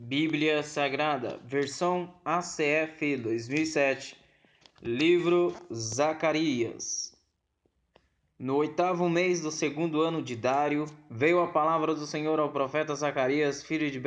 Bíblia Sagrada, versão ACF 2007, livro Zacarias. No 8º mês do 2º ano de Dário, veio a palavra do Senhor ao profeta Zacarias, filho de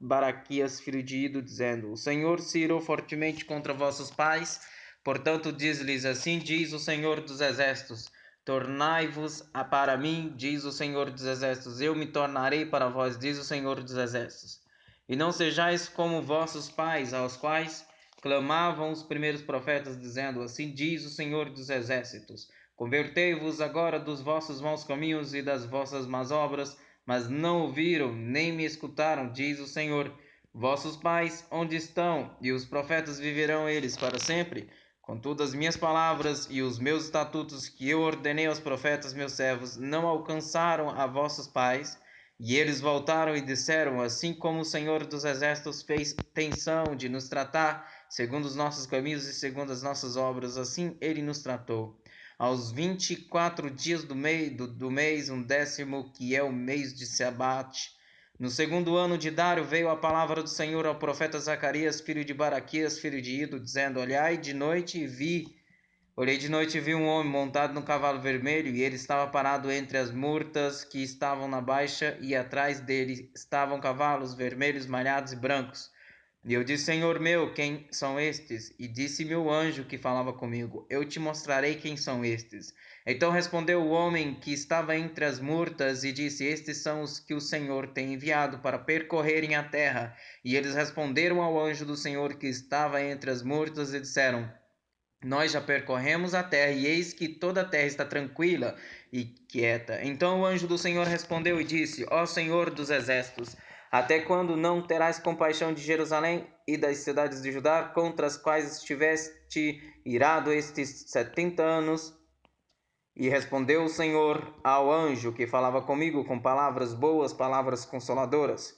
Baraquias, filho de Ido, dizendo: O Senhor se irou fortemente contra vossos pais, portanto diz-lhes: Assim diz o Senhor dos Exércitos: Tornai-vos para mim, diz o Senhor dos Exércitos, eu me tornarei para vós, diz o Senhor dos Exércitos. E não sejais como vossos pais, aos quais clamavam os primeiros profetas, dizendo: Assim diz o Senhor dos Exércitos: Convertei-vos agora dos vossos maus caminhos e das vossas más obras, mas não ouviram, nem me escutaram, diz o Senhor. Vossos pais, onde estão? E os profetas viverão eles para sempre? Contudo, as minhas palavras e os meus estatutos que eu ordenei aos profetas meus servos não alcançaram a vossos pais, e eles voltaram e disseram: Assim como o Senhor dos Exércitos fez tensão de nos tratar, segundo os nossos caminhos e segundo as nossas obras, assim ele nos tratou. Aos 24 dias do mês, um 10º, que é o mês de Sabate, no 2º ano de Dário, veio a palavra do Senhor ao profeta Zacarias, filho de Baraquias, filho de Ido, dizendo: Olhei de noite e vi um homem montado num cavalo vermelho, e ele estava parado entre as murtas que estavam na baixa, e atrás dele estavam cavalos vermelhos, malhados e brancos. E eu disse: Senhor meu, quem são estes? E disse-me o anjo que falava comigo: Eu te mostrarei quem são estes. Então respondeu o homem que estava entre as murtas e disse: Estes são os que o Senhor tem enviado para percorrerem a terra. E eles responderam ao anjo do Senhor que estava entre as murtas e disseram: Nós já percorremos a terra, e eis que toda a terra está tranquila e quieta. Então o anjo do Senhor respondeu e disse: Ó Senhor dos Exércitos, até quando não terás compaixão de Jerusalém e das cidades de Judá, contra as quais estiveste irado estes 70 anos? E respondeu o Senhor ao anjo que falava comigo com palavras boas, palavras consoladoras.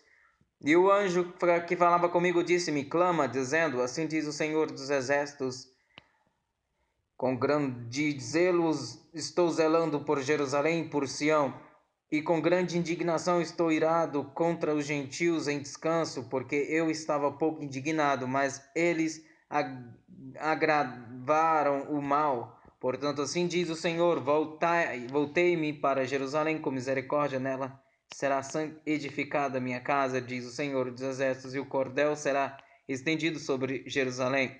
E o anjo que falava comigo disse-me: Clama, dizendo: Assim diz o Senhor dos Exércitos, com grande zelo estou zelando por Jerusalém e por Sião, e com grande indignação estou irado contra os gentios em descanso, porque eu estava pouco indignado, mas eles agravaram o mal. Portanto, assim diz o Senhor: voltei-me para Jerusalém com misericórdia, nela será edificada a minha casa, diz o Senhor dos Exércitos, e o cordel será estendido sobre Jerusalém.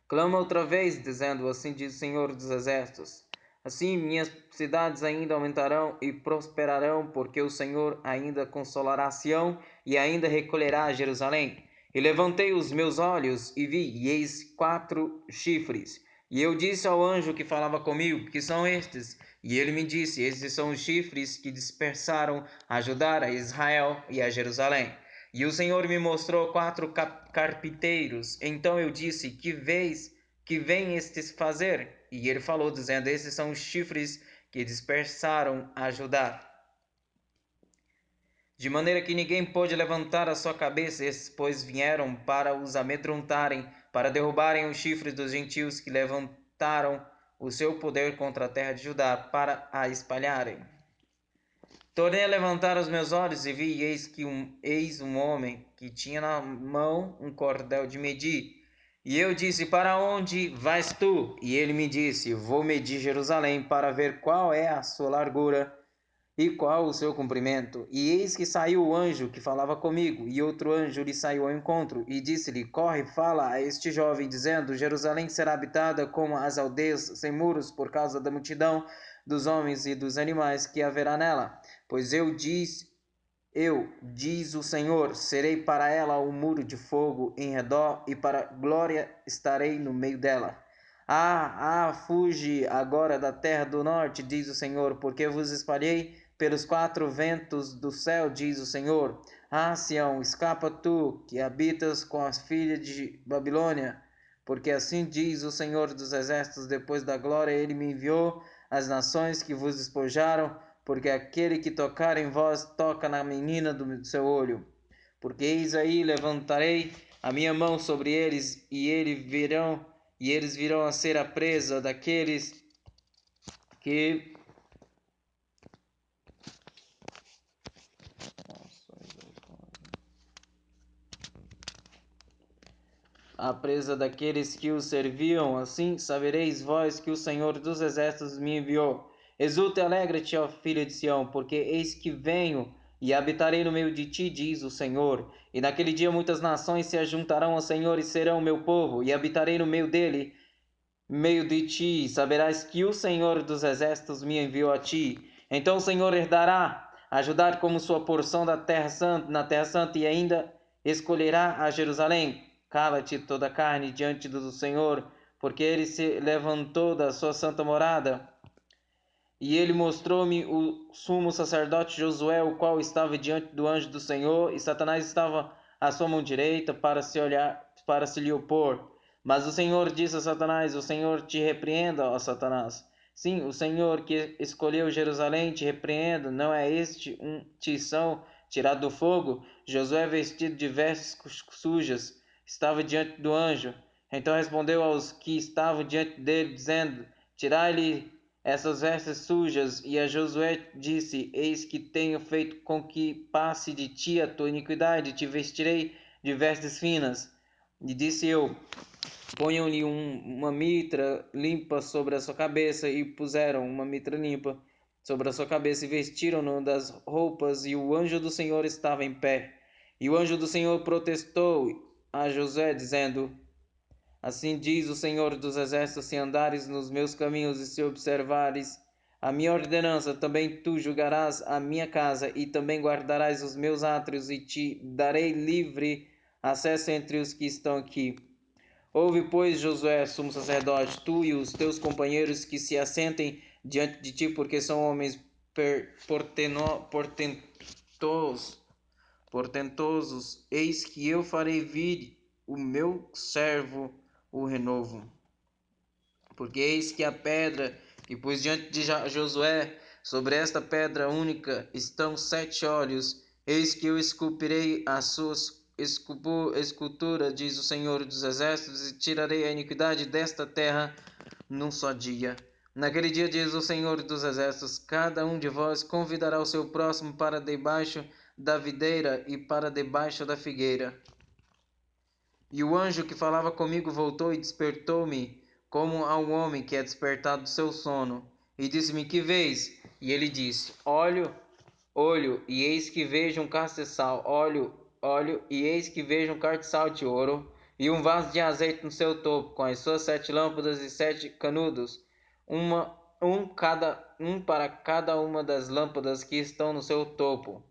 Clama outra vez, dizendo: Assim diz o Senhor dos Exércitos: Assim minhas cidades ainda aumentarão e prosperarão, porque o Senhor ainda consolará Sião e ainda recolherá Jerusalém. E levantei os meus olhos e vi, e eis 4 chifres. E eu disse ao anjo que falava comigo: Que são estes? E ele me disse: Estes são os chifres que dispersaram a Judá, a Israel e a Jerusalém. E o Senhor me mostrou 4 carpinteiros. Então eu disse: Que vêm estes fazer? E ele falou, dizendo: Esses são os chifres que dispersaram a Judá, de maneira que ninguém pôde levantar a sua cabeça. Esses, pois, vieram para os amedrontarem, para derrubarem os chifres dos gentios que levantaram o seu poder contra a terra de Judá, para a espalharem. Tornei a levantar os meus olhos e vi, e eis um homem que tinha na mão um cordel de medir. E eu disse: Para onde vais tu? E ele me disse: Vou medir Jerusalém para ver qual é a sua largura e qual o seu comprimento. E eis que saiu o anjo que falava comigo, e outro anjo lhe saiu ao encontro, e disse-lhe: Corre, fala a este jovem, dizendo: Jerusalém será habitada como as aldeias sem muros, por causa da multidão dos homens e dos animais que haverá nela. Pois diz o Senhor, serei para ela um muro de fogo em redor, e para glória estarei no meio dela. Fuge agora da terra do norte, diz o Senhor, porque vos espalhei pelos 4 ventos do céu, diz o Senhor. Sião, escapa tu, que habitas com as filhas de Babilônia, porque assim diz o Senhor dos Exércitos: depois da glória ele me enviou às nações que vos despojaram, porque aquele que tocar em vós toca na menina do seu olho. Porque eis aí levantarei a minha mão sobre eles, e eles virão a ser a presa daqueles que a presa daqueles que o serviam. Assim sabereis vós que o Senhor dos Exércitos me enviou. Exulta e alegra-te, ó filha de Sião, porque eis que venho e habitarei no meio de ti, diz o Senhor. E naquele dia muitas nações se ajuntarão ao Senhor e serão meu povo, e habitarei no meio dele, meio de ti. Saberás que o Senhor dos Exércitos me enviou a ti. Então o Senhor herdará a Judá como sua porção da terra santa, na terra santa, e ainda escolherá a Jerusalém. Cala-te toda a carne diante do Senhor, porque ele se levantou da sua santa morada. E ele mostrou-me o sumo sacerdote Josué, o qual estava diante do anjo do Senhor, e Satanás estava à sua mão direita para se lhe opor. Mas o Senhor disse a Satanás: O Senhor te repreenda, ó Satanás. Sim, o Senhor que escolheu Jerusalém te repreenda. Não é este um tição tirado do fogo? Josué, vestido de vestes sujas, estava diante do anjo. Então respondeu aos que estavam diante dele, dizendo: Tirai-lhe essas vestes sujas. E a Josué disse: Eis que tenho feito com que passe de ti a tua iniquidade, te vestirei de vestes finas. E disse eu: Ponham-lhe uma mitra limpa sobre a sua cabeça. E puseram uma mitra limpa sobre a sua cabeça e vestiram-no das roupas. E o anjo do Senhor estava em pé. E o anjo do Senhor protestou a Josué, dizendo: Assim diz o Senhor dos Exércitos: se andares nos meus caminhos e se observares a minha ordenança, também tu julgarás a minha casa e também guardarás os meus átrios, e te darei livre acesso entre os que estão aqui. Ouve, pois, Josué, sumo sacerdote, tu e os teus companheiros que se assentem diante de ti, porque são homens portentosos. Eis que eu farei vir o meu servo o renovo. Porque eis que a pedra que pus diante de Josué, sobre esta pedra única estão 7 olhos. Eis que eu esculpirei a sua escultura, diz o Senhor dos Exércitos, e tirarei a iniquidade desta terra num só dia. Naquele dia, diz o Senhor dos Exércitos, cada um de vós convidará o seu próximo para debaixo da videira e para debaixo da figueira. E o anjo que falava comigo voltou e despertou-me, como a um homem que é despertado do seu sono. E disse-me: Que vês? E ele disse: Olho, e eis que vejo um castiçal. Olho, e eis que vejo um castiçal de ouro, e um vaso de azeite no seu topo, com as suas 7 lâmpadas e 7 canudos, um para cada uma das lâmpadas que estão no seu topo.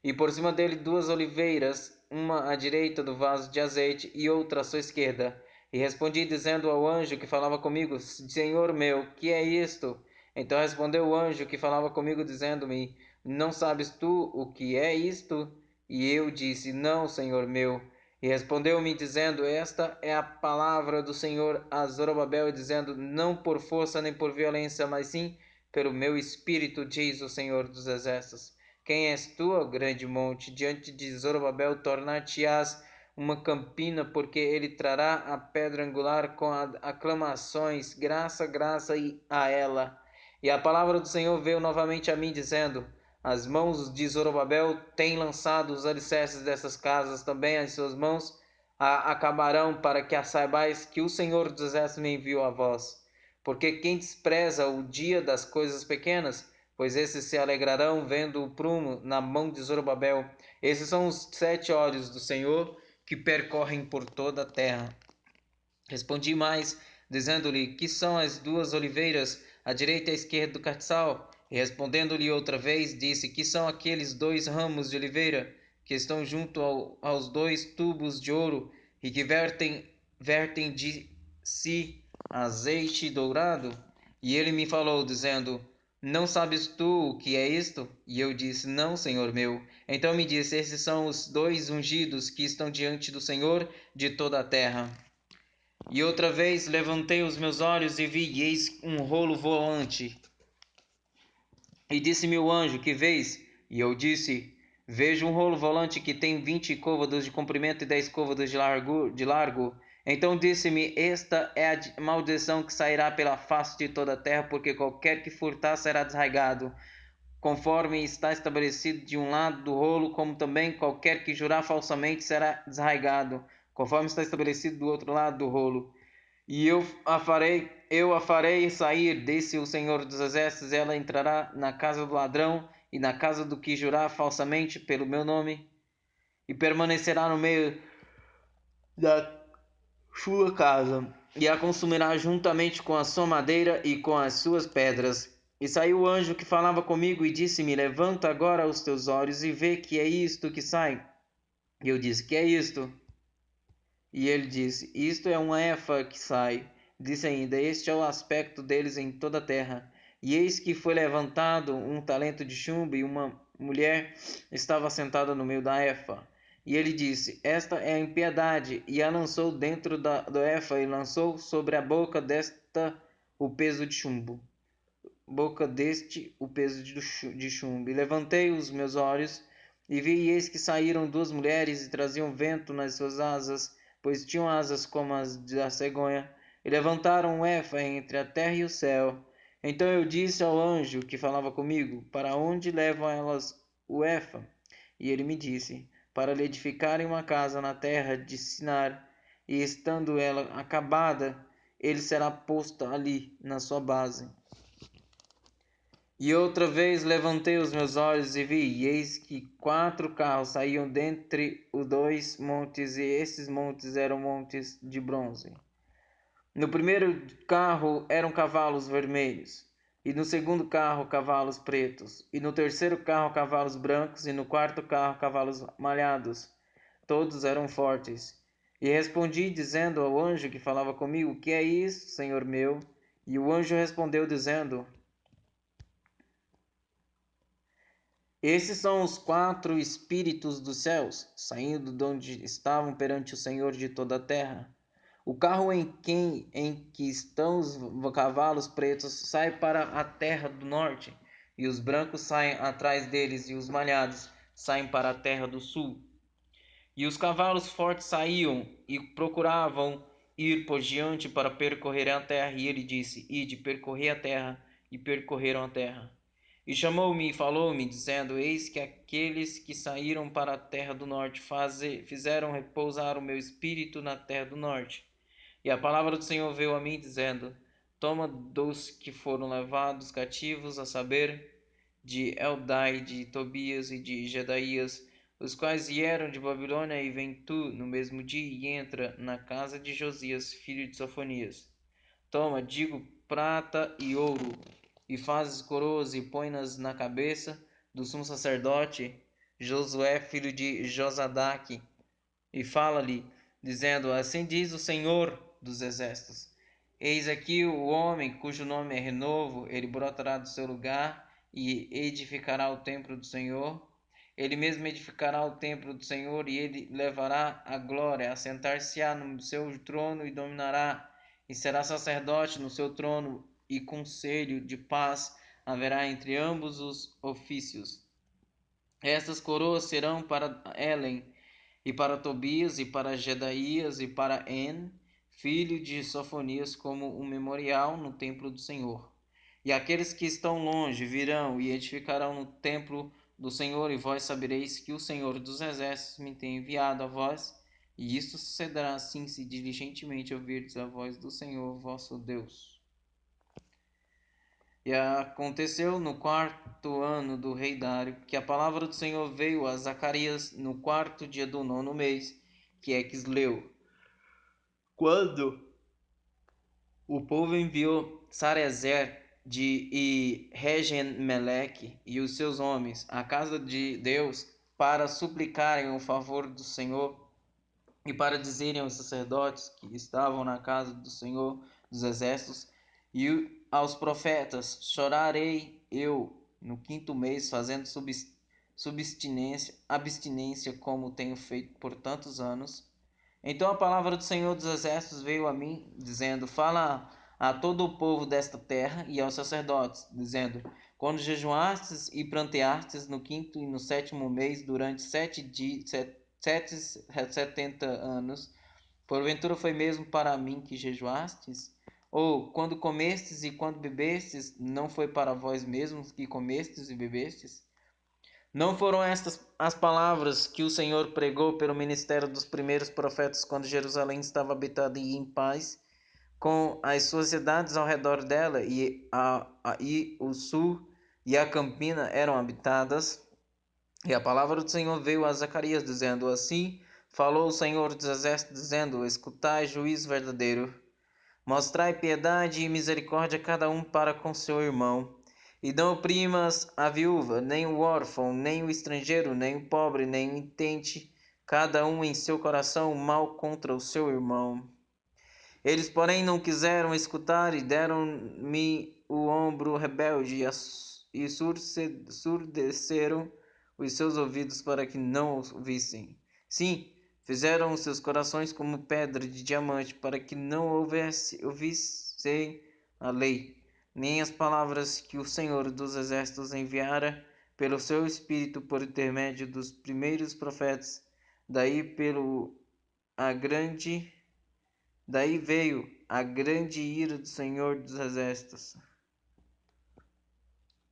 E por cima dele 2 oliveiras, uma à direita do vaso de azeite e outra à sua esquerda. E respondi, dizendo ao anjo que falava comigo: Senhor meu, que é isto? Então respondeu o anjo que falava comigo, dizendo-me: Não sabes tu o que é isto? E eu disse: Não, Senhor meu. E respondeu-me, dizendo: Esta é a palavra do Senhor a Zorobabel, dizendo: Não por força nem por violência, mas sim pelo meu espírito, diz o Senhor dos Exércitos. Quem és tu, ó grande monte? Diante de Zorobabel tornar-te-ás uma campina, porque ele trará a pedra angular com aclamações, graça, graça a ela. E a palavra do Senhor veio novamente a mim, dizendo: As mãos de Zorobabel têm lançado os alicerces dessas casas, também as suas mãos acabarão, para que saibais que o Senhor dos Exércitos me enviou a vós. Porque quem despreza o dia das coisas pequenas, pois esses se alegrarão vendo o prumo na mão de Zorobabel. Esses são os 7 olhos do Senhor que percorrem por toda a terra. Respondi mais, dizendo-lhe: Que são as 2 oliveiras, à direita e à esquerda do castiçal? E respondendo-lhe outra vez, disse: Que são aqueles 2 ramos de oliveira, que estão junto aos 2 tubos de ouro, e que vertem de si azeite dourado? E ele me falou, dizendo: Não sabes tu o que é isto? E eu disse: Não, Senhor meu. Então me disse: Esses são os 2 ungidos que estão diante do Senhor de toda a terra. E outra vez levantei os meus olhos e vi, e eis um rolo volante. E disse-me o anjo: Que vês? E eu disse: Vejo um rolo volante que tem 20 côvados de comprimento e 10 côvados de largo. Então disse-me: Esta é a maldição que sairá pela face de toda a terra, porque qualquer que furtar será desarraigado, conforme está estabelecido de um lado do rolo, como também qualquer que jurar falsamente será desarraigado. conforme está estabelecido do outro lado do rolo. E eu a farei sair, disse o Senhor dos Exércitos, ela entrará na casa do ladrão e na casa do que jurar falsamente pelo meu nome, e permanecerá no meio da sua casa, e a consumirá juntamente com a sua madeira e com as suas pedras. E saiu o anjo que falava comigo e disse-me: Levanta agora os teus olhos e vê que é isto que sai. E eu disse: Que é isto? E ele disse: Isto é uma efa que sai. Disse ainda: Este é o aspecto deles em toda a terra. E eis que foi levantado um talento de chumbo, e uma mulher estava sentada no meio da efa. E ele disse: Esta é a impiedade. E a lançou dentro do efa, e lançou sobre a boca desta o peso de chumbo. Boca deste o peso de chumbo. E levantei os meus olhos, e vi, e eis que saíram duas mulheres, e traziam vento nas suas asas, pois tinham asas como as da cegonha, e levantaram um efa entre a terra e o céu. Então eu disse ao anjo que falava comigo: Para onde levam elas o efa? E ele me disse: Para lhe edificarem uma casa na terra de Sinar, e estando ela acabada, ele será posto ali na sua base. E outra vez levantei os meus olhos e vi, e eis que 4 carros saíam dentre os 2 montes, e esses montes eram montes de bronze. No primeiro carro eram cavalos vermelhos, e no segundo carro cavalos pretos, e no terceiro carro cavalos brancos, e no quarto carro cavalos malhados. Todos eram fortes. E respondi, dizendo ao anjo que falava comigo: Que é isso, Senhor meu? E o anjo respondeu, dizendo: Esses são os 4 espíritos dos céus, saindo de onde estavam perante o Senhor de toda a terra. O carro em que estão os cavalos pretos sai para a terra do norte, e os brancos saem atrás deles, e os malhados saem para a terra do sul. E os cavalos fortes saíam e procuravam ir por diante para percorrer a terra, e ele disse: Ide, percorrer a terra, e percorreram a terra. E chamou-me e falou-me, dizendo: Eis que aqueles que saíram para a terra do norte fizeram repousar o meu espírito na terra do norte. E a palavra do Senhor veio a mim, dizendo: Toma dos que foram levados cativos, a saber, de Eldai, de Tobias e de Jedaías, os quais vieram de Babilônia, e vem tu no mesmo dia e entra na casa de Josias, filho de Sofonias. Toma, digo, prata e ouro, e fazes coroas e põe-nas na cabeça do sumo sacerdote Josué, filho de Josadaque, e fala-lhe, dizendo: Assim diz o Senhor dos Exércitos: Eis aqui o homem cujo nome é Renovo, ele brotará do seu lugar e edificará o templo do Senhor. Ele mesmo edificará o templo do Senhor, e ele levará a glória, assentar-se-á no seu trono e dominará, e será sacerdote no seu trono, e conselho de paz haverá entre ambos os ofícios. Estas coroas serão para Helen, e para Tobias, e para Jedaías, e para En, filho de Sofonias, como um memorial no templo do Senhor. E aqueles que estão longe virão e edificarão no templo do Senhor, e vós sabereis que o Senhor dos Exércitos me tem enviado a vós, e isto sucederá assim se diligentemente ouvirdes a voz do Senhor vosso Deus. E aconteceu no 4º ano do rei Dário, que a palavra do Senhor veio a Zacarias no 4º dia do 9º mês, que é Quisleu, quando o povo enviou Sarezer e Regem-Meleque e os seus homens à casa de Deus para suplicarem o favor do Senhor e para dizerem aos sacerdotes que estavam na casa do Senhor dos Exércitos e aos profetas: Chorarei eu no 5º mês, fazendo abstinência, como tenho feito por tantos anos. Então a palavra do Senhor dos Exércitos veio a mim, dizendo: Fala a todo o povo desta terra e aos sacerdotes, dizendo: Quando jejuastes e pranteastes no 5º e no 7º mês, durante 70 anos, porventura foi mesmo para mim que jejuastes? Ou, quando comestes e quando bebestes, não foi para vós mesmos que comestes e bebestes? Não foram estas as palavras que o Senhor pregou pelo ministério dos primeiros profetas quando Jerusalém estava habitada e em paz, com as suas cidades ao redor dela, e o sul e a campina eram habitadas? E a palavra do Senhor veio a Zacarias, dizendo: Assim falou o Senhor dos Exércitos, dizendo: Escutai juízo verdadeiro. Mostrai piedade e misericórdia a cada um para com seu irmão. E não oprimas a viúva, nem o órfão, nem o estrangeiro, nem o pobre, nem o intente, cada um em seu coração o mal contra o seu irmão. Eles, porém, não quiseram escutar e deram-me o ombro rebelde e surdeceram os seus ouvidos para que não ouvissem. Sim, fizeram os seus corações como pedra de diamante para que não ouvissem a lei, nem as palavras que o Senhor dos Exércitos enviara pelo seu Espírito por intermédio dos primeiros profetas. Daí veio a grande ira do Senhor dos Exércitos.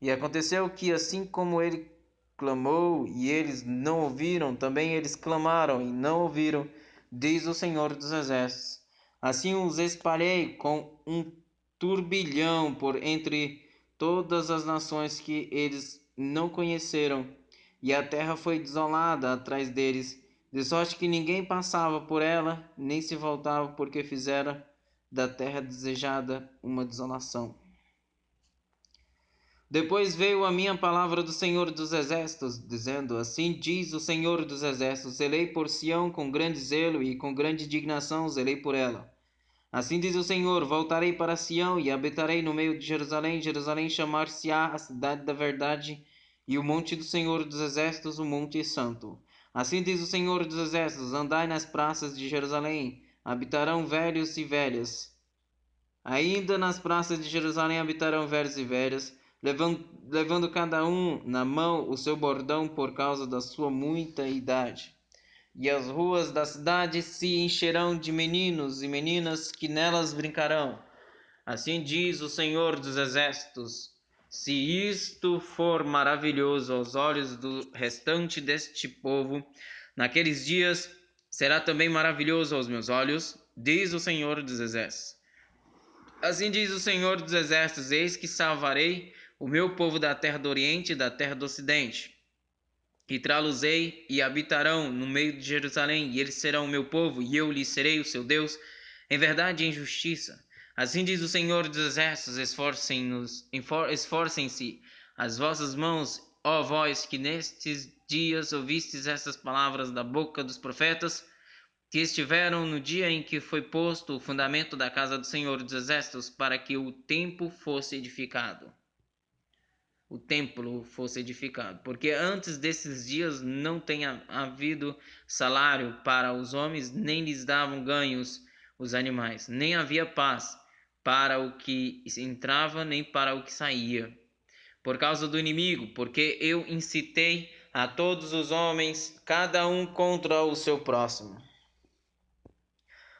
E aconteceu que, assim como ele clamou e eles não ouviram, também eles clamaram e não ouviram, diz o Senhor dos Exércitos. Assim os espalhei com um turbilhão por entre todas as nações que eles não conheceram, e a terra foi desolada atrás deles, de sorte que ninguém passava por ela, nem se voltava, porque fizera da terra desejada uma desolação. Depois veio a minha palavra do Senhor dos Exércitos, dizendo: Assim diz o Senhor dos Exércitos: Zelei por Sião com grande zelo e com grande indignação zelei por ela. Assim diz o Senhor: Voltarei para Sião e habitarei no meio de Jerusalém. Jerusalém chamar-se-á a cidade da verdade, e o monte do Senhor dos Exércitos, o monte santo. Assim diz o Senhor dos Exércitos: Andai nas praças de Jerusalém, habitarão velhos e velhas. Ainda nas praças de Jerusalém habitarão velhos e velhas, levando cada um na mão o seu bordão por causa da sua muita idade. E as ruas da cidade se encherão de meninos e meninas que nelas brincarão. Assim diz o Senhor dos Exércitos: se isto for maravilhoso aos olhos do restante deste povo, naqueles dias será também maravilhoso aos meus olhos, diz o Senhor dos Exércitos. Assim diz o Senhor dos Exércitos: eis que salvarei o meu povo da terra do Oriente e da terra do Ocidente, e trá-los-ei e habitarão no meio de Jerusalém, e eles serão o meu povo, e eu lhes serei o seu Deus, em verdade e em justiça. Assim diz o Senhor dos Exércitos: esforcem-se as vossas mãos, ó vós que nestes dias ouvistes estas palavras da boca dos profetas, que estiveram no dia em que foi posto o fundamento da casa do Senhor dos Exércitos, para que o templo fosse edificado. Porque antes desses dias não tenha havido salário para os homens, nem lhes davam ganhos os animais, nem havia paz para o que entrava, nem para o que saía, por causa do inimigo, porque eu incitei a todos os homens, cada um contra o seu próximo.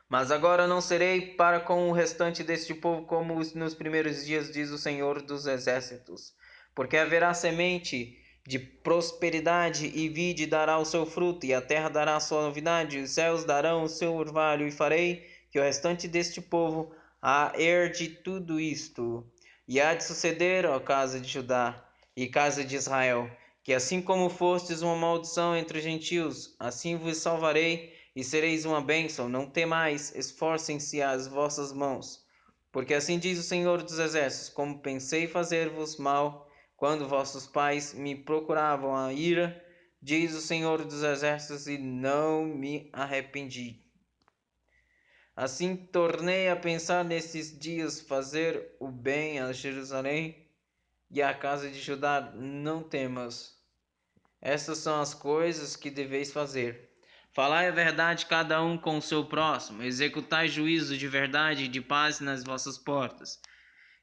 Mas agora não serei para com o restante deste povo como nos primeiros dias, diz o Senhor dos Exércitos. Porque haverá semente de prosperidade, e vide dará o seu fruto, e a terra dará a sua novidade, e os céus darão o seu orvalho, e farei que o restante deste povo herde tudo isto. E há de suceder, ó casa de Judá e casa de Israel, que assim como fostes uma maldição entre os gentios, assim vos salvarei, e sereis uma bênção. Não temais, esforcem-se as vossas mãos. Porque assim diz o Senhor dos Exércitos: como pensei fazer-vos mal, quando vossos pais me procuravam a ira, diz o Senhor dos Exércitos, e não me arrependi. Assim tornei a pensar nesses dias fazer o bem a Jerusalém e à casa de Judá. Não temas. Estas são as coisas que deveis fazer. Falai a verdade cada um com o seu próximo, executai juízo de verdade e de paz nas vossas portas.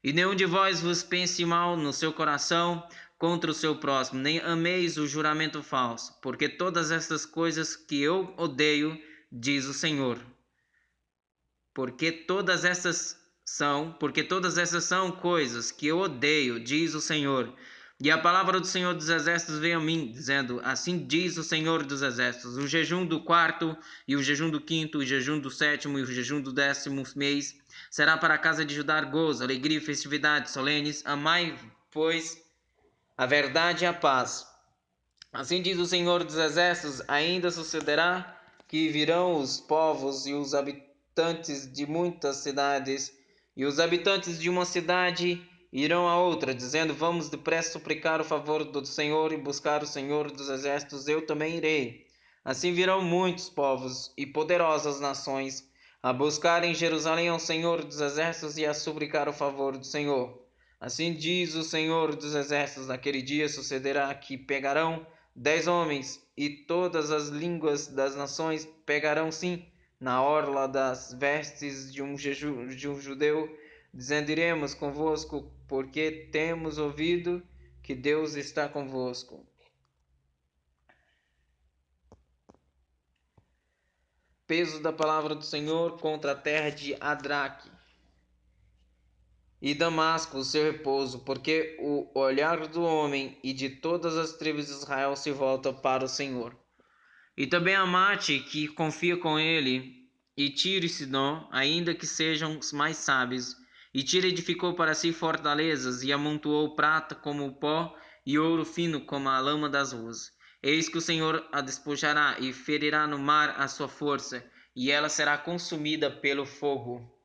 E nenhum de vós vos pense mal no seu coração contra o seu próximo, nem ameis o juramento falso, porque todas estas coisas que eu odeio, diz o Senhor. Porque todas essas são coisas que eu odeio, diz o Senhor. E a palavra do Senhor dos Exércitos veio a mim, dizendo: Assim diz o Senhor dos Exércitos: o jejum do quarto, e o jejum do quinto, o jejum do sétimo e o jejum do 10º mês será para a casa de Judá gozo, alegria e festividades solenes. Amai, pois, a verdade e a paz. Assim diz o Senhor dos Exércitos: ainda sucederá que virão os povos e os habitantes de muitas cidades, e os habitantes de uma cidade irão a outra, dizendo: Vamos depressa suplicar o favor do Senhor e buscar o Senhor dos Exércitos, eu também irei. Assim virão muitos povos e poderosas nações a buscar em Jerusalém ao Senhor dos Exércitos e a suplicar o favor do Senhor. Assim diz o Senhor dos Exércitos: naquele dia sucederá que pegarão 10 homens, e todas as línguas das nações pegarão sim na orla das vestes de um judeu, dizendo: Iremos convosco, porque temos ouvido que Deus está convosco. Peso da palavra do Senhor contra a terra de Adraque e Damasco, o seu repouso, porque o olhar do homem e de todas as tribos de Israel se volta para o Senhor. E também Amate, que confia com ele, e Tiro e Sidom, ainda que sejam os mais sábios. E Tiro edificou para si fortalezas, e amontoou prata como o pó, e ouro fino como a lama das ruas. Eis que o Senhor a despojará, e ferirá no mar a sua força, e ela será consumida pelo fogo.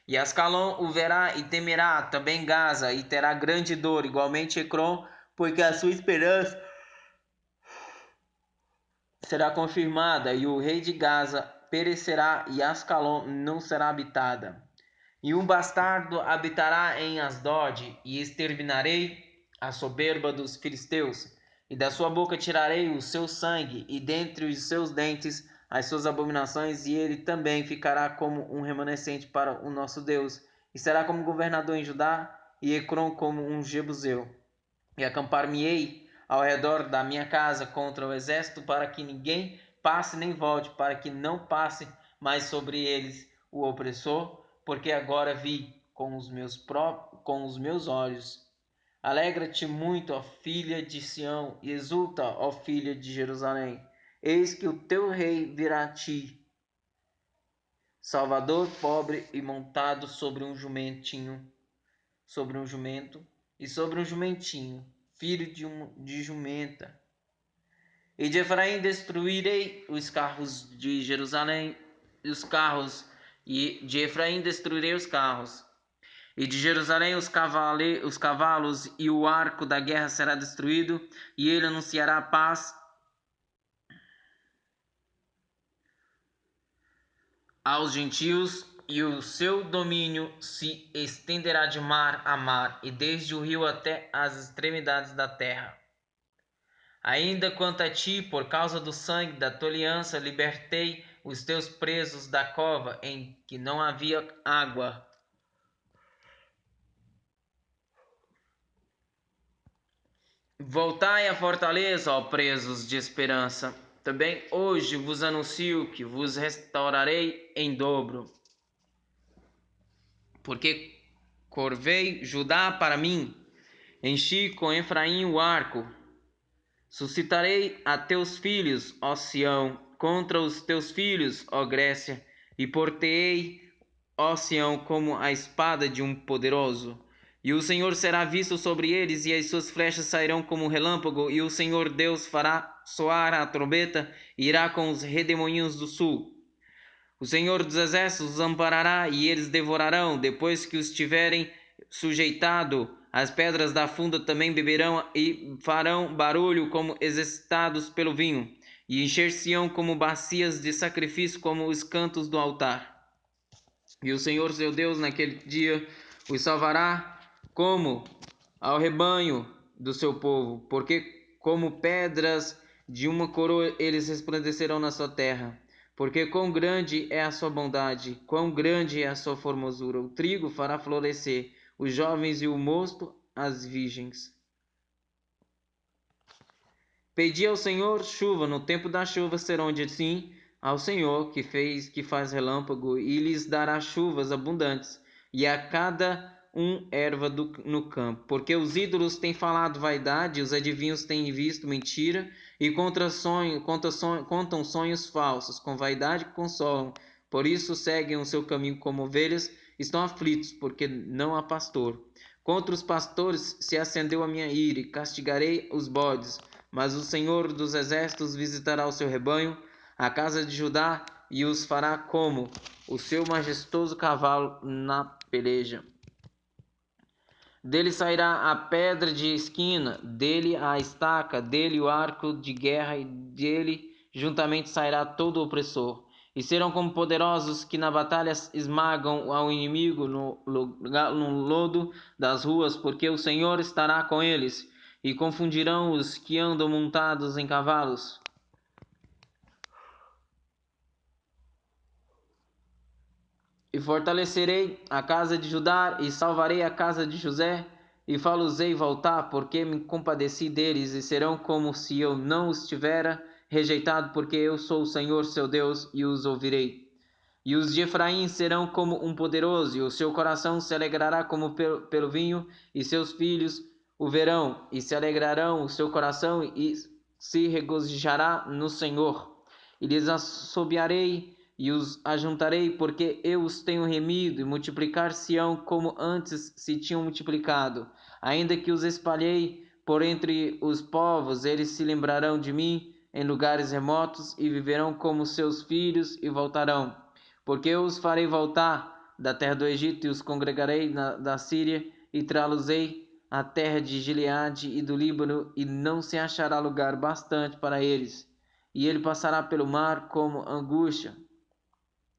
E Ascalon o verá e temerá, também Gaza, e terá grande dor, igualmente Ecrom, porque a sua esperança será confirmada, e o rei de Gaza perecerá, e Ascalon não será habitada. E um bastardo habitará em Asdod, e exterminarei a soberba dos filisteus, e da sua boca tirarei o seu sangue, e dentre os seus dentes as suas abominações, e ele também ficará como um remanescente para o nosso Deus, e será como governador em Judá, e Ecrom como um jebuseu. E acampar-me-ei ao redor da minha casa contra o exército, para que ninguém passe nem volte, para que não passe mais sobre eles o opressor, porque agora vi com os meus olhos. Alegra-te muito, ó filha de Sião, e exulta, ó filha de Jerusalém. Eis que o teu rei virá a ti, salvador, pobre e montado sobre um jumento, e sobre um jumentinho, filho de jumenta. E de Efraim destruirei os carros de Jerusalém, e de Efraim destruirei os carros. E de Jerusalém os cavalos, e o arco da guerra será destruído, e ele anunciará a paz aos gentios, e o seu domínio se estenderá de mar a mar, e desde o rio até as extremidades da terra. Ainda quanto a ti, por causa do sangue da tua aliança, libertei os teus presos da cova em que não havia água. Voltai à fortaleza, ó presos de esperança. Também hoje vos anuncio que vos restaurarei em dobro. Porque corvei Judá para mim, enchi com Efraim o arco. Suscitarei a teus filhos, ó Sião, contra os teus filhos, ó Grécia, e portei, ó Sião, como a espada de um poderoso. E o Senhor será visto sobre eles, e as suas flechas sairão como um relâmpago, e o Senhor Deus fará soar a trombeta, e irá com os redemoinhos do sul. O Senhor dos Exércitos os amparará, e eles devorarão, depois que os tiverem sujeitado. As pedras da funda também beberão e farão barulho como exercitados pelo vinho, e encher-se-ão como bacias de sacrifício, como os cantos do altar. E o Senhor seu Deus naquele dia os salvará como ao rebanho do seu povo, porque como pedras de uma coroa eles resplandecerão na sua terra. Porque quão grande é a sua bondade, quão grande é a sua formosura. O trigo fará florescer os jovens, e o mosto as virgens. Pedi ao Senhor chuva, no tempo da chuva serão de sim ao Senhor que faz relâmpago, e lhes dará chuvas abundantes, e a cada erva no campo. Porque os ídolos têm falado vaidade, os adivinhos têm visto mentira, e contam sonhos falsos. Com vaidade consolam. Por isso seguem o seu caminho como ovelhas, estão aflitos, porque não há pastor. Contra os pastores se acendeu a minha ira, e castigarei os bodes. Mas o Senhor dos exércitos visitará o seu rebanho, a casa de Judá, e os fará como o seu majestoso cavalo na peleja. Dele sairá a pedra de esquina, dele a estaca, dele o arco de guerra, e dele juntamente sairá todo o opressor. E serão como poderosos que na batalha esmagam ao inimigo no lodo das ruas, porque o Senhor estará com eles, e confundirão os que andam montados em cavalos. E fortalecerei a casa de Judá, e salvarei a casa de José, e fá-los-ei voltar, porque me compadeci deles, e serão como se eu não os tivera rejeitado, porque eu sou o Senhor seu Deus, e os ouvirei. E os de Efraim serão como um poderoso, e o seu coração se alegrará como pelo vinho, e seus filhos o verão, e se alegrarão o seu coração, e se regozijará no Senhor. E lhes assobiarei, e os ajuntarei, porque eu os tenho remido, e multiplicar-se-ão como antes se tinham multiplicado. Ainda que os espalhei por entre os povos, eles se lembrarão de mim em lugares remotos, e viverão como seus filhos, e voltarão. Porque eu os farei voltar da terra do Egito, e os congregarei da Síria, e trá-los-ei à terra de Gileade e do Líbano, e não se achará lugar bastante para eles. E ele passará pelo mar como angústia,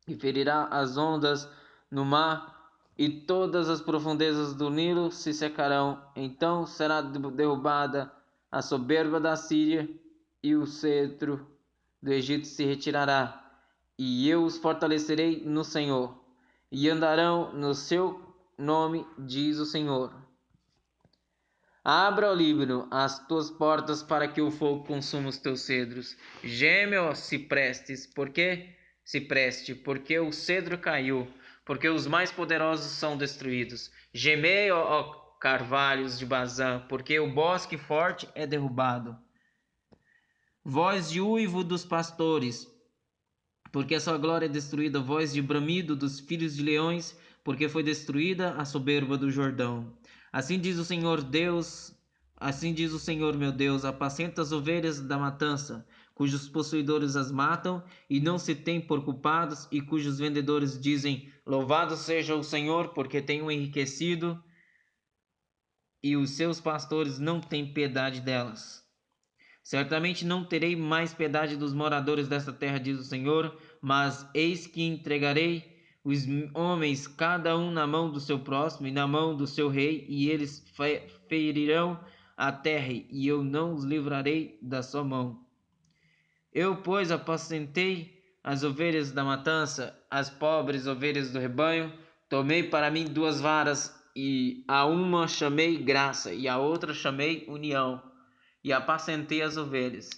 e ferirá as ondas no mar, e todas as profundezas do Nilo se secarão. Então será derrubada a soberba da Síria, e o cetro do Egito se retirará. E eu os fortalecerei no Senhor, e andarão no seu nome, diz o Senhor. Abra, ó Líbano, as tuas portas para que o fogo consuma os teus cedros. Geme, ó ciprestes, porque o cedro caiu, porque os mais poderosos são destruídos. Gemei, ó carvalhos de Bazã, porque o bosque forte é derrubado. Voz de uivo dos pastores, porque a sua glória é destruída, voz de bramido dos filhos de leões, porque foi destruída a soberba do Jordão. Assim diz o Senhor meu Deus, apacenta as ovelhas da matança, cujos possuidores as matam e não se têm por culpados, e cujos vendedores dizem: louvado seja o Senhor, porque tem o enriquecido, e os seus pastores não têm piedade delas. Certamente não terei mais piedade dos moradores desta terra, diz o Senhor, mas eis que entregarei os homens, cada um na mão do seu próximo e na mão do seu rei, e eles ferirão a terra, e eu não os livrarei da sua mão. Eu, pois, apacentei as ovelhas da matança, as pobres ovelhas do rebanho, tomei para mim 2 varas, e a uma chamei graça, e a outra chamei união, e apacentei as ovelhas.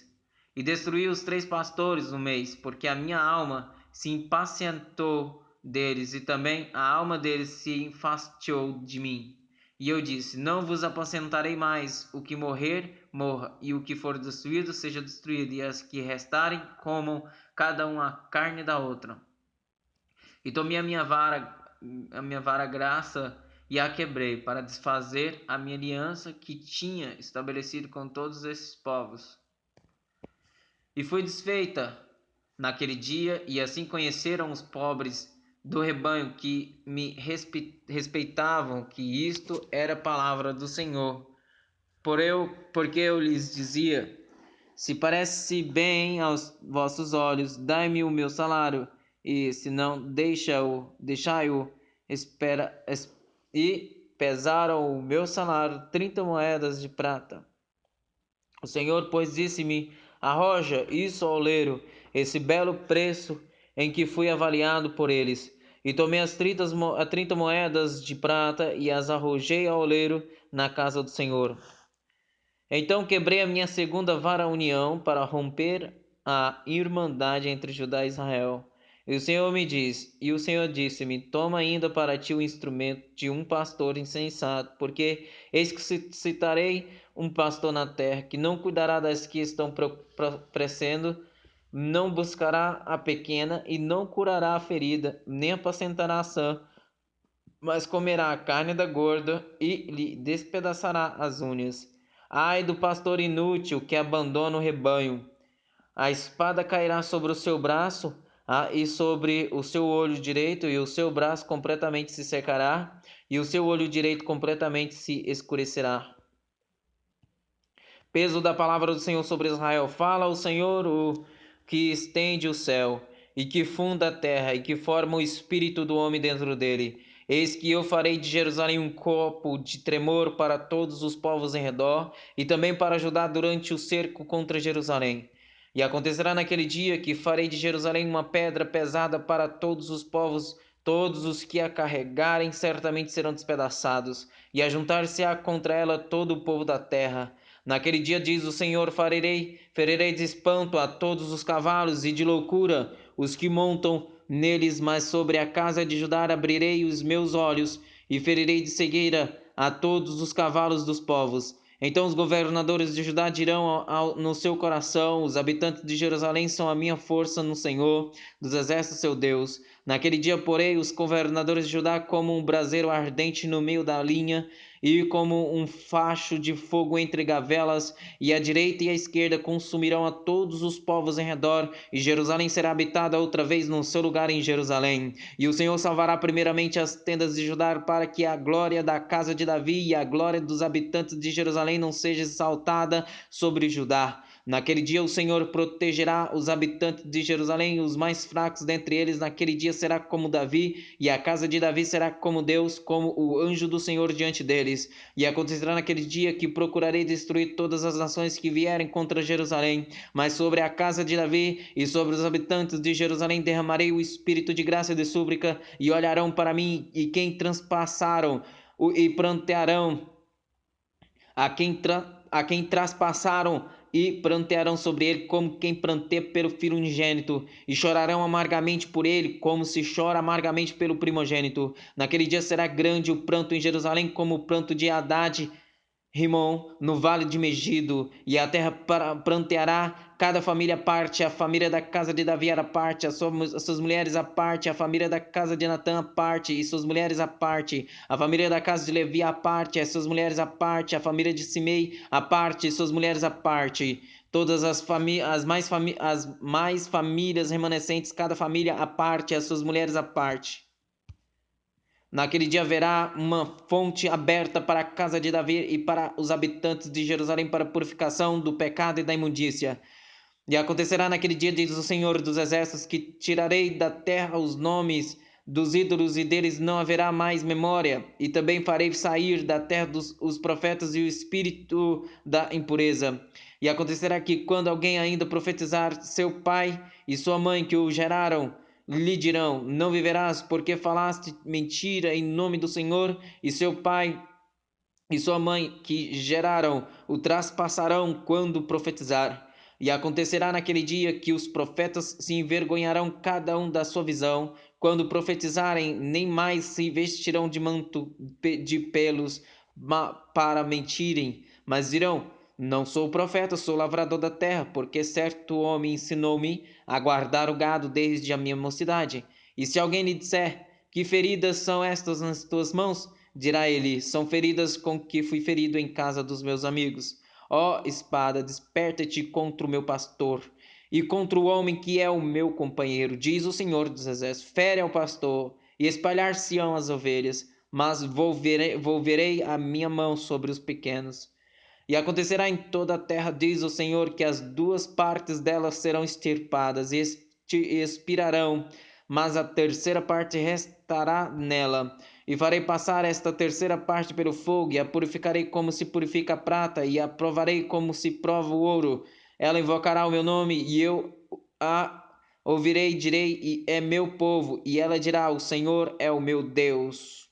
E destruí os 3 pastores no mês, porque a minha alma se impacientou deles, e também a alma deles se enfastiou de mim. E eu disse: não vos apacentarei mais, o que morrer, morra, e o que for destruído, seja destruído, e as que restarem, comam cada um a carne da outra. E tomei a minha vara graça, e a quebrei, para desfazer a minha aliança que tinha estabelecido com todos esses povos. E foi desfeita naquele dia, e assim conheceram os pobres do rebanho que me respeitavam, que isto era palavra do Senhor. Porque eu lhes dizia: se parece bem aos vossos olhos, dai-me o meu salário, e se não, deixai-o, e pesaram o meu salário 30 moedas de prata. O Senhor, pois, disse-me: arroja isso ao oleiro, esse belo preço em que fui avaliado por eles. E tomei as 30 moedas de prata e as arrojei ao oleiro na casa do Senhor. Então quebrei a minha segunda vara união para romper a irmandade entre Judá e Israel. E o Senhor disse-me: Toma ainda para ti o instrumento de um pastor insensato, porque eis que citarei um pastor na terra, que não cuidará das que estão crescendo, não buscará a pequena, e não curará a ferida, nem apacentará a sã, mas comerá a carne da gorda, e lhe despedaçará as unhas. Ai do pastor inútil que abandona o rebanho! A espada cairá sobre o seu braço, e sobre o seu olho direito, e o seu braço completamente se secará, e o seu olho direito completamente se escurecerá. Peso da palavra do Senhor sobre Israel. Fala o Senhor, o que estende o céu, e que funda a terra, e que forma o espírito do homem dentro dele. Eis que eu farei de Jerusalém um copo de tremor para todos os povos em redor, e também para ajudar durante o cerco contra Jerusalém. E acontecerá naquele dia que farei de Jerusalém uma pedra pesada para todos os povos, todos os que a carregarem certamente serão despedaçados, e ajuntar-se-á contra ela todo o povo da terra. Naquele dia, diz o Senhor, ferirei de espanto a todos os cavalos e de loucura os que montam neles, mas sobre a casa de Judá abrirei os meus olhos e ferirei de cegueira a todos os cavalos dos povos. Então os governadores de Judá dirão no seu coração: os habitantes de Jerusalém são a minha força no Senhor dos exércitos, seu Deus. Naquele dia, porei os governadores de Judá como um braseiro ardente no meio da linha, e como um facho de fogo entre gavelas, e a direita e a esquerda consumirão a todos os povos em redor, e Jerusalém será habitada outra vez no seu lugar em Jerusalém. E o Senhor salvará primeiramente as tendas de Judá, para que a glória da casa de Davi e a glória dos habitantes de Jerusalém não seja exaltada sobre Judá. Naquele dia o Senhor protegerá os habitantes de Jerusalém, os mais fracos dentre eles. Naquele dia será como Davi, e a casa de Davi será como Deus, como o anjo do Senhor diante deles. E acontecerá naquele dia que procurarei destruir todas as nações que vierem contra Jerusalém, mas sobre a casa de Davi e sobre os habitantes de Jerusalém derramarei o espírito de graça e de súplica, e olharão para mim, e quem transpassaram e prantearão a quem traspassaram, e prantearão sobre ele como quem pranteia pelo filho unigênito, e chorarão amargamente por ele, como se chora amargamente pelo primogênito. Naquele dia será grande o pranto em Jerusalém, como o pranto de Haddad Rimon, no vale de Megido, e a terra pranteará, cada família à parte, a família da casa de Davi à parte, as suas mulheres à parte, a família da casa de Natã à parte, e suas mulheres à parte, a família da casa de Levi à parte, as suas mulheres à parte, a família de Simei à parte, e suas mulheres à parte. Todas as mais famílias remanescentes, cada família à parte, as suas mulheres à parte. Naquele dia haverá uma fonte aberta para a casa de Davi e para os habitantes de Jerusalém, para a purificação do pecado e da imundícia. E acontecerá naquele dia, diz o Senhor dos Exércitos, que tirarei da terra os nomes dos ídolos, e deles não haverá mais memória. E também farei sair da terra os profetas e o espírito da impureza. E acontecerá que, quando alguém ainda profetizar, seu pai e sua mãe que o geraram lhe dirão: não viverás, porque falaste mentira em nome do Senhor, e seu pai e sua mãe que geraram o traspassarão quando profetizar. E acontecerá naquele dia que os profetas se envergonharão cada um da sua visão, quando profetizarem, nem mais se vestirão de manto de pelos para mentirem, mas dirão: não sou profeta, sou lavrador da terra, porque certo homem ensinou-me a guardar o gado desde a minha mocidade. E se alguém lhe disser: que feridas são estas nas tuas mãos? Dirá ele: são feridas com que fui ferido em casa dos meus amigos. Ó espada, desperta-te contra o meu pastor e contra o homem que é o meu companheiro, diz o Senhor dos Exércitos. Fere ao pastor e espalhar-se-ão as ovelhas, mas volverei a minha mão sobre os pequenos. E acontecerá em toda a terra, diz o Senhor, que as duas partes delas serão extirpadas e expirarão, mas a terceira parte restará nela. E farei passar esta terceira parte pelo fogo, e a purificarei como se purifica a prata, e a provarei como se prova o ouro. Ela invocará o meu nome, e eu a ouvirei, direi: e é meu povo. E ela dirá: o Senhor é o meu Deus.